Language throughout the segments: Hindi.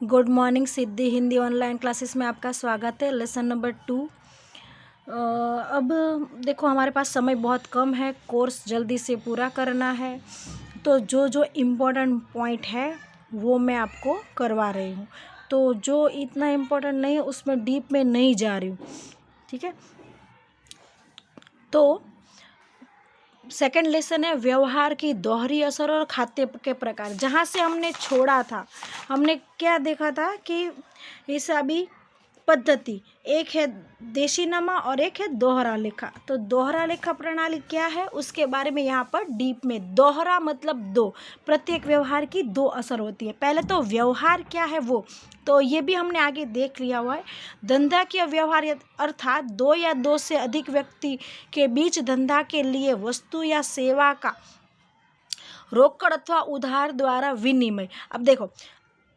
गुड मॉर्निंग सिद्धि हिंदी ऑनलाइन क्लासेस में आपका स्वागत है। Lesson number 2। अब देखो हमारे पास समय बहुत कम है, कोर्स जल्दी से पूरा करना है, तो जो जो इम्पोर्टेंट पॉइंट है वो मैं आपको करवा रही हूँ। तो जो इतना इम्पोर्टेंट नहीं है उसमें डीप में नहीं जा रही हूँ, ठीक है। तो सेकंड लेसन है व्यवहार की दोहरी असर और खाते के प्रकार। जहाँ से हमने छोड़ा था, हमने क्या देखा था कि हिसाबी पद्धति, एक है देशीनामा और एक है दोहरा लेखा। तो दोहरा लेखा प्रणाली क्या है उसके बारे में यहाँ पर डीप में। दोहरा मतलब दो, प्रत्येक व्यवहार की दो असर होती है। पहले तो व्यवहार क्या है वो तो ये भी हमने आगे देख लिया हुआ है। धंधाकीय व्यवहार अर्थात दो या दो से अधिक व्यक्ति के बीच धंधा के लिए वस्तु या सेवा का रोकड़ अथवा उधार द्वारा विनिमय। अब देखो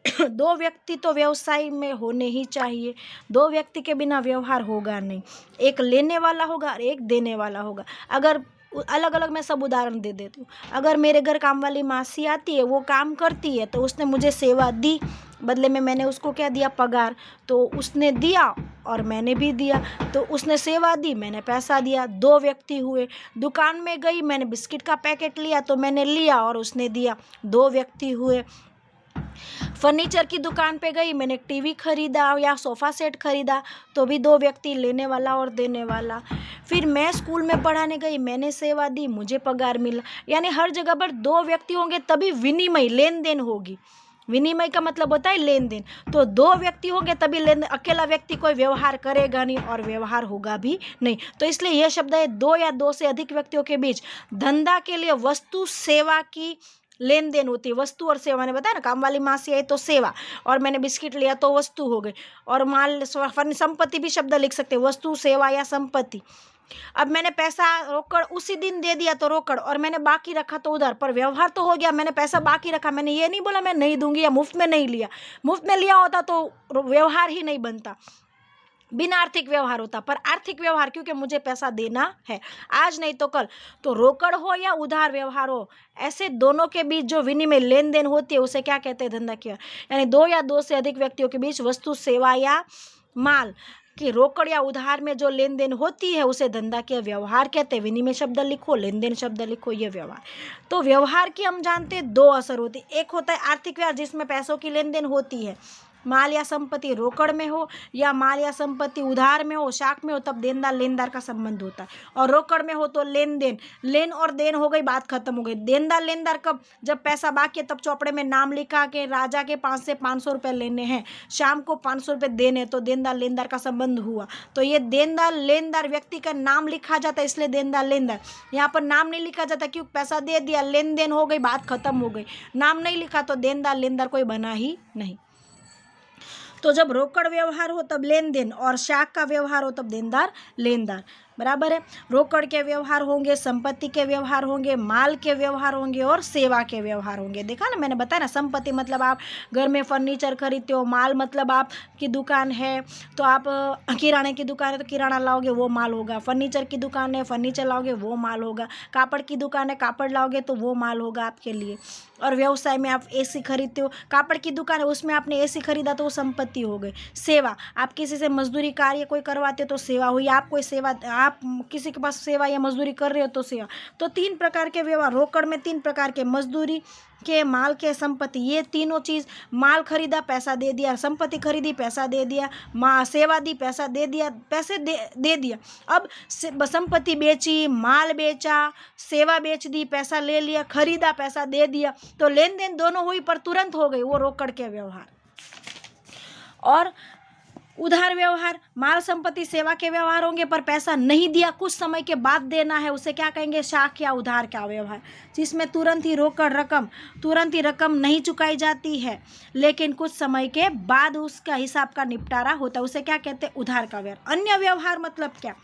दो व्यक्ति तो व्यवसाय में होने ही चाहिए, दो व्यक्ति के बिना व्यवहार होगा नहीं। एक लेने वाला होगा और एक देने वाला होगा। अगर अलग अलग मैं सब उदाहरण दे देती हूँ। अगर मेरे घर काम वाली मासी आती है, वो काम करती है, तो उसने मुझे सेवा दी, बदले में मैंने उसको क्या दिया, पगार। तो उसने दिया और मैंने भी दिया, तो उसने सेवा दी, मैंने पैसा दिया। दो व्यक्ति हुए। दुकान में गई, मैंने बिस्किट का पैकेट लिया तो मैंने लिया और उसने दिया, दो व्यक्ति हुए। फर्नीचर की दुकान पे गई, मैंने टीवी खरीदा या सोफ़ा सेट खरीदा, तो भी दो व्यक्ति, लेने वाला और देने वाला। फिर मैं स्कूल में पढ़ाने गई, मैंने सेवा दी, मुझे पगार मिला। यानी हर जगह पर दो व्यक्ति होंगे तभी विनिमय, लेन देन होगी। विनिमय का मतलब होता है लेन देन। तो दो व्यक्ति होंगे तभी लेन देन। अकेला व्यक्ति कोई व्यवहार करेगा नहीं और व्यवहार होगा भी नहीं। तो इसलिए यह शब्द है दो या दो से अधिक व्यक्तियों के बीच धंधा के लिए वस्तु सेवा की लेन देन होती है। वस्तु और सेवा, मैंने बताया ना, काम वाली मासी आई तो सेवा, और मैंने बिस्किट लिया तो वस्तु हो गई। और माल संपत्ति भी शब्द लिख सकते हैं, वस्तु सेवा या संपत्ति। अब मैंने पैसा रोकड़ उसी दिन दे दिया तो रोकड़, और मैंने बाकी रखा तो उधर, पर व्यवहार तो हो गया। मैंने पैसा बाकी रखा, मैंने ये नहीं बोला मैं नहीं दूंगी या मुफ्त में नहीं लिया। मुफ्त में लिया होता तो व्यवहार ही नहीं बनता, बिना आर्थिक व्यवहार होता। पर आर्थिक व्यवहार क्योंकि मुझे पैसा देना है, आज नहीं तो कल, तो रोकड़ हो या उधार व्यवहार हो, ऐसे दोनों के बीच जो विनिमय लेन देन होती है उसे क्या कहते हैं, धंधा किया। यानी दो या दो से अधिक व्यक्तियों के बीच वस्तु सेवा या माल कि रोकड़ या उधार में जो लेन देन होती है उसे धंधा के व्यवहार कहते हैं। विनिमय शब्द लिखो, लेन देन शब्द लिखो, ये व्यवहार। तो व्यवहार की हम जानते हैं दो असर होती है। एक होता है आर्थिक व्यवहार जिसमें पैसों की लेन देन होती है, माल या संपत्ति रोकड़ में हो या माल या संपत्ति उधार में हो, शाख में हो, तब देनदार लेनदार का संबंध होता है। और रोकड़ में हो तो लेन देन, लेन और देन हो गई, बात खत्म हो गई। देनदार लेनदार कब, जब पैसा बाकी है तब चौपड़े में नाम लिखा के राजा के 5 से 500 रुपये लेने हैं, शाम को 500 रुपये देने, तो देनदार लेनदार का संबंध हुआ। तो ये देनदार लेनदार व्यक्ति का नाम लिखा जाता है, इसलिए देनदार लेनदार। यहाँ पर नाम नहीं लिखा जाता क्योंकि पैसा दे दिया, लेन देन हो गई, बात खत्म हो गई। नाम नहीं लिखा तो देनदार लेनदार कोई बना ही नहीं। तो जब रोकड़ व्यवहार हो तब लेन देन, और शाख का व्यवहार हो तब देनदार लेनदार, बराबर है। रोकड़ के व्यवहार होंगे, संपत्ति के व्यवहार होंगे, माल के व्यवहार होंगे और सेवा के व्यवहार होंगे। देखा ना, मैंने बताया ना, संपत्ति मतलब आप घर में फर्नीचर खरीदते हो, माल मतलब आपकी दुकान है तो आप किराने की दुकान है तो किराना लाओगे वो माल होगा, फर्नीचर की दुकान है फर्नीचर लाओगे वो माल होगा, कापड़ की दुकान है कापड़ लाओगे तो वो माल होगा आपके लिए। और व्यवसाय में आप एसी खरीदते हो, कापड़ की दुकान है उसमें आपने एसी खरीदा तो वो संपत्ति हो गई। सेवा, आप किसी से मजदूरी कार्य कोई करवाते हो तो सेवा हुई। आप कोई सेवा, आप किसी के पास सेवा या मजदूरी कर रहे हो तो सेवा। तो तीन प्रकार के व्यवहार, रोकड़ में तीन प्रकार के, मजदूरी के, माल के, संपत्ति। ये तीनों चीज़, माल खरीदा पैसा दे दिया, संपत्ति खरीदी पैसा दे दिया, सेवा दी पैसा दे दिया, पैसे दे दिया। अब संपत्ति बेची, माल बेचा, सेवा बेच दी, पैसा ले लिया, खरीदा पैसा दे दिया, तो लेन देन दोनों हुई पर तुरंत हो गई, वो रोकड़ के व्यवहार। और उधार व्यवहार, माल संपत्ति सेवा के व्यवहार होंगे पर पैसा नहीं दिया, कुछ समय के बाद देना है, उसे क्या कहेंगे, शाख या उधार का व्यवहार। जिसमें तुरंत ही रोकड़ रकम, तुरंत ही रकम नहीं चुकाई जाती है लेकिन कुछ समय के बाद उसका हिसाब का निपटारा होता है, उसे क्या कहते हैं, उधार का व्यवहार। अन्य व्यवहार मतलब क्या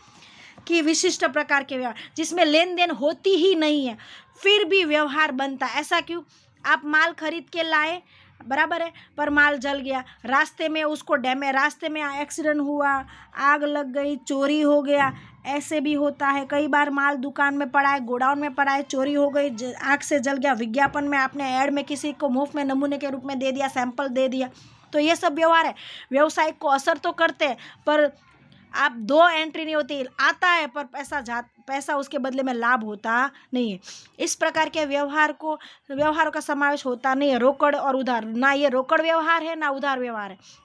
कि विशिष्ट प्रकार के व्यवहार जिसमें लेन देन होती ही नहीं है फिर भी व्यवहार बनता है। ऐसा क्यों, आप माल खरीद के लाए, बराबर है, पर माल जल गया, रास्ते में उसको रास्ते में एक्सीडेंट हुआ, आग लग गई, चोरी हो गया, ऐसे भी होता है। कई बार माल दुकान में पड़ा है, गोडाउन में पड़ा है, चोरी हो गई, आग से जल गया। विज्ञापन में आपने ऐड में किसी को मुफ्त में नमूने के रूप में दे दिया, सैंपल दे दिया, तो ये सब व्यवहार है, व्यवसाय को असर तो करते हैं, पर आप 2 एंट्री नहीं होती, आता है पर पैसा उसके बदले में लाभ होता नहीं है। इस प्रकार के व्यवहारों का समावेश होता नहीं है, रोकड़ और उधार। ना ये रोकड़ व्यवहार है ना उधार व्यवहार है।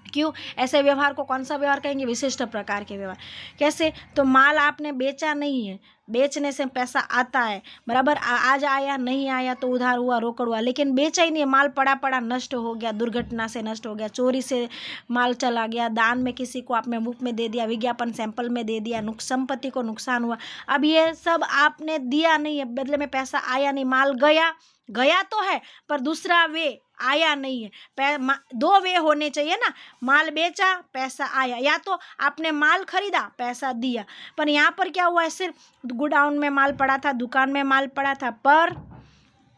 क्यों? ऐसे व्यवहार को कौन सा व्यवहार कहेंगे? विशिष्ट प्रकार के व्यवहार। कैसे? तो माल आपने बेचा नहीं है, बेचने से पैसा आता है, बराबर, आज आया नहीं आया तो उधार हुआ, रोकड़ हुआ, लेकिन बेचा ही नहीं है, माल पड़ा नष्ट हो गया, दुर्घटना से नष्ट हो गया, चोरी से माल चला गया, दान में किसी को आपने मुफ्त में दे दिया, विज्ञापन सैंपल में दे दिया, संपत्ति को नुकसान हुआ। अब ये सब आपने दिया नहीं है, बदले में पैसा आया नहीं, माल गया तो है पर दूसरा वे आया नहीं है। 2 वे होने चाहिए ना, माल बेचा पैसा आया, या तो आपने माल खरीदा पैसा दिया। पर यहाँ पर क्या हुआ है, सिर्फ गोडाउन में माल पड़ा था, दुकान में माल पड़ा था, पर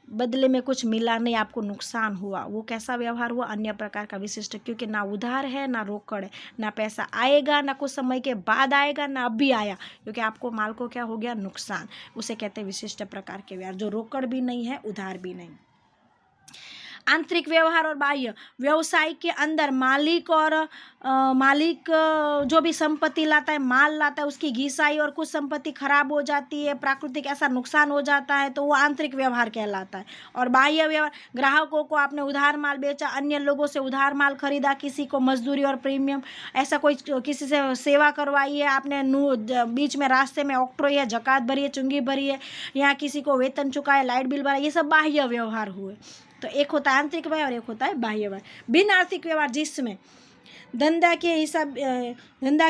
बदले में कुछ मिला नहीं, आपको नुकसान हुआ। वो कैसा व्यवहार हुआ? अन्य प्रकार का विशिष्ट, क्योंकि ना उधार है ना रोकड़ है, ना पैसा आएगा, ना कुछ समय के बाद आएगा, ना अभी आया, क्योंकि आपको माल को क्या हो गया? नुकसान। उसे कहते हैं विशिष्ट प्रकार के व्यवहार, जो रोकड़ भी नहीं है, उधार भी नहीं। आंतरिक व्यवहार और बाह्य व्यवसाय के अंदर मालिक जो भी संपत्ति लाता है, माल लाता है, उसकी घिसाई और कुछ संपत्ति खराब हो जाती है, प्राकृतिक ऐसा नुकसान हो जाता है, तो वो आंतरिक व्यवहार कहलाता है। और बाह्य व्यवहार, ग्राहकों को आपने उधार माल बेचा, अन्य लोगों से उधार माल खरीदा, किसी को मजदूरी और प्रीमियम, ऐसा कोई किसी से सेवा करवाई है आपने, बीच में रास्ते में ऑक्ट्रोई है, जकात भरी है, चुंगी भरी है, या किसी को वेतन चुकाया, लाइट बिल भरा, ये सब बाह्य व्यवहार हुए। तो एक होता है आंतरिक व्यवहार, एक होता है बाह्य व्यवहार। बिन आर्थिक व्यवहार, जिसमें धंधा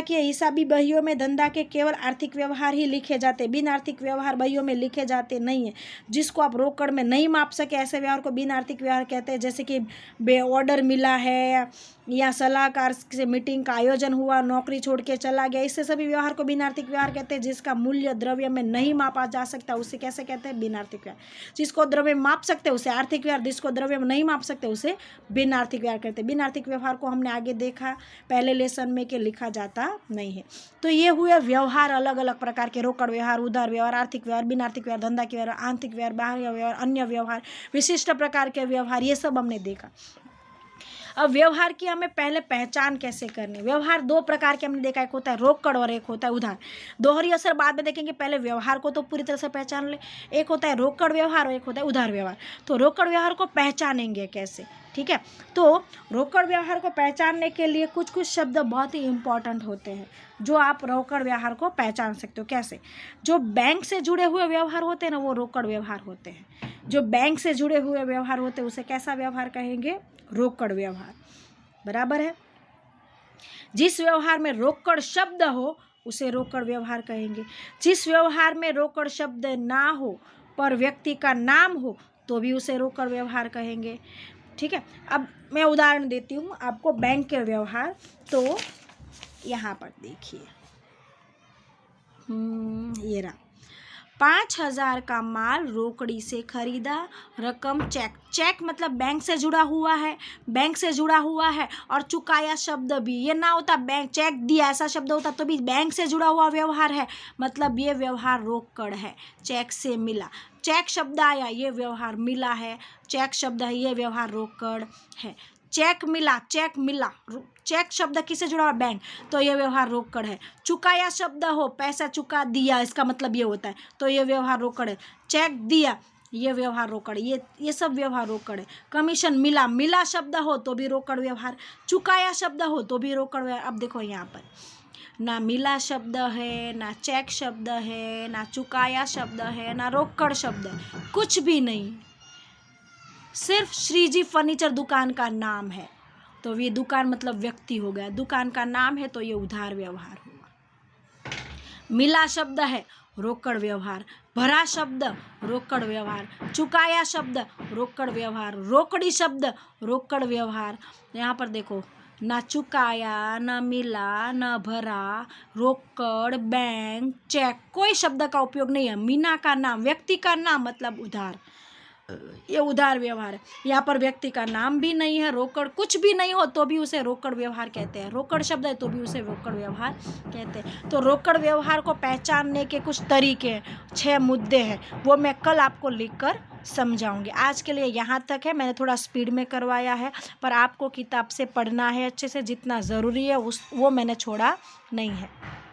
के हिसाबी बहियों में धंधा के केवल आर्थिक व्यवहार ही लिखे जाते, बिन आर्थिक व्यवहार बहियों में लिखे जाते नहीं है, जिसको आप रोकड़ में नहीं माप सके, ऐसे व्यवहार को बिन आर्थिक व्यवहार कहते हैं। जैसे कि ऑर्डर मिला है, या सलाहकार से मीटिंग का आयोजन हुआ, नौकरी छोड़ के चला गया, इससे सभी व्यवहार को बिन आर्थिक व्यवहार कहते हैं। जिसका मूल्य द्रव्य में नहीं मापा जा सकता, उसे कैसे कहते हैं? बिन आर्थिक व्यवहार। जिसको द्रव्य में माप सकते हैं उसे आर्थिक व्यवहार, जिसको द्रव्य में नहीं माप सकते उसे बिन आर्थिक व्यवहार कहते हैं। बिन आर्थिक व्यवहार को हमने आगे देखा पहले लेसन में कि लिखा जाता नहीं है। तो ये हुए व्यवहार अलग अलग प्रकार के, रोकड़ व्यवहार, उधार व्यवहार, आर्थिक व्यवहार, बिन आर्थिक व्यवहार, धंधा के व्यवहार, आंतरिक व्यवहार, बाह्य व्यवहार, अन्य व्यवहार, विशिष्ट प्रकार के व्यवहार, ये सब हमने देखा। अब व्यवहार की हमें पहले पहचान कैसे करनी। व्यवहार 2 प्रकार के हमने देखा, एक होता है रोकड़ और एक होता है उधार। दोहरी असर बाद में देखेंगे, पहले व्यवहार को तो पूरी तरह से पहचान ले। एक होता है रोकड़ व्यवहार और एक होता है उधार व्यवहार। तो रोकड़ व्यवहार को पहचानेंगे कैसे, ठीक है? तो रोकड़ व्यवहार को पहचानने के लिए कुछ शब्द बहुत ही इंपॉर्टेंट होते हैं, जो आप रोकड़ व्यवहार को पहचान सकते हो। कैसे? जो बैंक से जुड़े हुए व्यवहार होते हैं ना, वो रोकड़ व्यवहार होते हैं। जो बैंक से जुड़े हुए व्यवहार होते हैं उसे कैसा व्यवहार कहेंगे? रोकड़ व्यवहार, बराबर है। जिस व्यवहार में रोकड़ शब्द हो उसे रोकड़ व्यवहार कहेंगे। जिस व्यवहार में रोकड़ शब्द ना हो पर व्यक्ति का नाम हो तो भी उसे रोकड़ व्यवहार कहेंगे, ठीक है? अब मैं उदाहरण देती हूँ आपको बैंक के व्यवहार। तो यहाँ पर देखिए, ये रहा, 5,000 का माल रोकड़ी से खरीदा, रकम चेक मतलब बैंक से जुड़ा हुआ है और चुकाया शब्द भी, ये ना होता बैंक चेक दिया ऐसा शब्द होता तो भी बैंक से जुड़ा हुआ व्यवहार है, मतलब ये व्यवहार रोकड़ है। चेक से मिला, चेक शब्द आया, ये व्यवहार मिला है, चेक शब्द है, ये व्यवहार रोकड़ है। चेक मिला, चेक शब्द किससे जुड़ा हुआ? बैंक, तो ये व्यवहार रोकड़ है। चुकाया शब्द हो, पैसा चुका दिया, इसका मतलब ये होता है, तो ये व्यवहार रोकड़ है। चेक दिया, ये व्यवहार रोकड़, ये सब व्यवहार रोकड़ है। कमीशन मिला शब्द हो तो भी रोकड़ व्यवहार, चुकाया शब्द हो तो भी रोकड़ व्यवहार। अब देखो यहाँ पर ना मिला शब्द है, ना चेक शब्द है, ना चुकाया शब्द है, ना रोकड़ शब्द है, कुछ भी नहीं, सिर्फ श्रीजी फर्नीचर दुकान का नाम है, तो ये दुकान मतलब व्यक्ति हो गया, दुकान का नाम है तो ये उधार व्यवहार हुआ। मिला शब्द है, रोकड़ व्यवहार, भरा शब्द रोकड़ व्यवहार, चुकाया शब्द रोकड़ व्यवहार, रोकड़ी शब्द रोकड़ व्यवहार। यहाँ पर देखो, ना चुकाया, ना मिला, ना भरा, रोकड़, बैंक, चेक, कोई शब्द का उपयोग नहीं है। मीना का नाम, व्यक्ति का नाम मतलब उधार, ये उधार व्यवहार है। यहाँ पर व्यक्ति का नाम भी नहीं है, रोकड़ कुछ भी नहीं हो तो भी उसे रोकड़ व्यवहार कहते हैं। रोकड़ शब्द है तो भी उसे रोकड़ व्यवहार कहते हैं। तो रोकड़ व्यवहार को पहचानने के कुछ तरीके हैं, 6 मुद्दे हैं, वो मैं कल आपको लिख कर समझाऊंगी। आज के लिए यहाँ तक है, मैंने थोड़ा स्पीड में करवाया है, पर आपको किताब से पढ़ना है अच्छे से, जितना ज़रूरी है वो मैंने छोड़ा नहीं है।